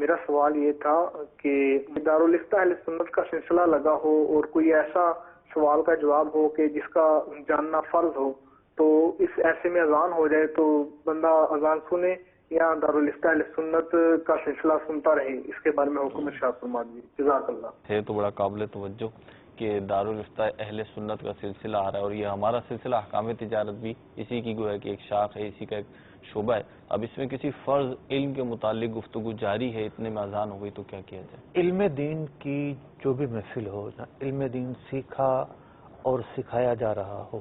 میرا سوال یہ تھا کہ دارالفتہ اہل سنت کا سلسلہ لگا ہو اور کوئی ایسا سوال کا جواب ہو کہ جس کا جاننا فرض ہو، تو اس ایسے میں اذان ہو جائے تو بندہ اذان سنے یا دارالفتہ اہل سنت کا سلسلہ سنتا رہے، اس کے بارے میں حکم ارشاد فرما دیجیے، جزاک اللہ۔ ہے تو بڑا قابل توجہ کہ دارالفتہ اہل سنت کا سلسلہ آ رہا ہے، اور یہ ہمارا سلسلہ احکام تجارت بھی اسی کی گویا کہ ایک شاخ ہے، اسی کا ایک شعبہ ہے۔ اب اس میں کسی فرض علم کے متعلق گفتگو جاری ہے، اتنے میں اذان ہو گئی تو کیا کیا جائے؟ علم دین کی جو بھی محفل ہو، علم دین سیکھا اور سکھایا جا رہا ہو،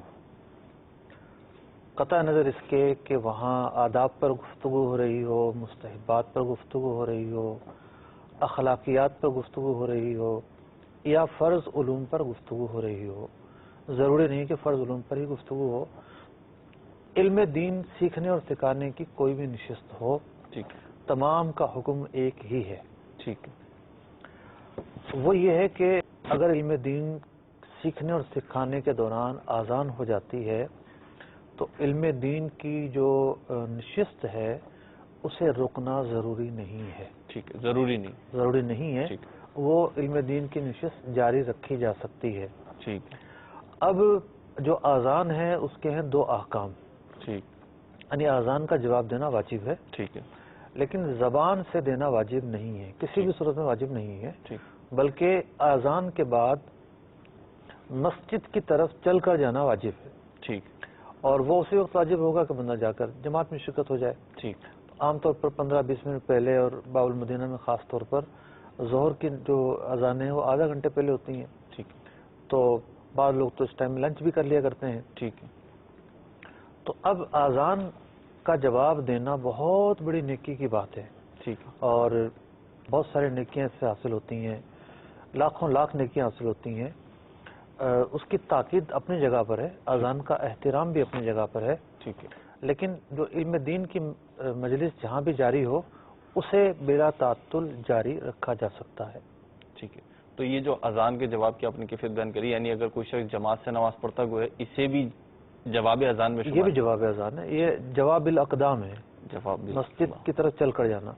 قطع نظر اس کے کہ وہاں آداب پر گفتگو ہو رہی ہو، مستحبات پر گفتگو ہو رہی ہو، اخلاقیات پر گفتگو ہو رہی ہو، یا فرض علوم پر گفتگو ہو رہی ہو، ضروری نہیں کہ فرض علوم پر ہی گفتگو ہو، علم دین سیکھنے اور سکھانے کی کوئی بھی نشست ہو، ٹھیک، تمام کا حکم ایک ہی ہے۔ ٹھیک، وہ یہ ہے کہ اگر علم دین سیکھنے اور سکھانے کے دوران آذان ہو جاتی ہے تو علم دین کی جو نشست ہے اسے رکنا ضروری نہیں ہے۔ ٹھیک، ضروری نہیں ہے، ٹھیک، وہ علم دین کی نشست جاری رکھی جا سکتی ہے۔ ٹھیک، اب جو آذان ہے اس کے ہیں دو احکام، ٹھیک، یعنی آذان کا جواب دینا واجب ہے، ٹھیک ہے، لیکن زبان سے دینا واجب نہیں ہے، کسی بھی صورت میں واجب نہیں ہے، ٹھیک، بلکہ آذان کے بعد مسجد کی طرف چل کر جانا واجب ہے، ٹھیک، اور وہ اسی وقت واجب ہوگا کہ بندہ جا کر جماعت میں شرکت ہو جائے۔ ٹھیک، عام طور پر 15-20 منٹ پہلے، اور باب المدینہ میں خاص طور پر ظہر کی جو اذانیں ہیں وہ آدھا گھنٹے پہلے ہوتی ہیں، ٹھیک، تو بعض لوگ تو اس ٹائم لنچ بھی کر لیا کرتے ہیں۔ ٹھیک ہے، تو اب آذان کا جواب دینا بہت بڑی نیکی کی بات ہے، ٹھیک ہے، اور بہت ساری نیکیاں اس سے حاصل ہوتی ہیں، لاکھوں لاکھ نیکیاں حاصل ہوتی ہیں۔ اس کی تاکید اپنی جگہ پر ہے، اذان کا احترام بھی اپنی جگہ پر ہے، ٹھیک ہے، لیکن جو علم دین کی مجلس جہاں بھی جاری ہو اسے بلا تعطل جاری رکھا جا سکتا ہے۔ ٹھیک ہے۔ تو یہ جو اذان کے جواب کی آپ نے کیفیت بیان کری، یعنی اگر کوئی شخص جماعت سے نماز پڑھتا ہے اسے بھی جواب اذان میں شمار؟ یہ بھی جواب اذان ہے، یہ جواب الاقدام ہے، جواب مسجد کی طرف چل کر جانا۔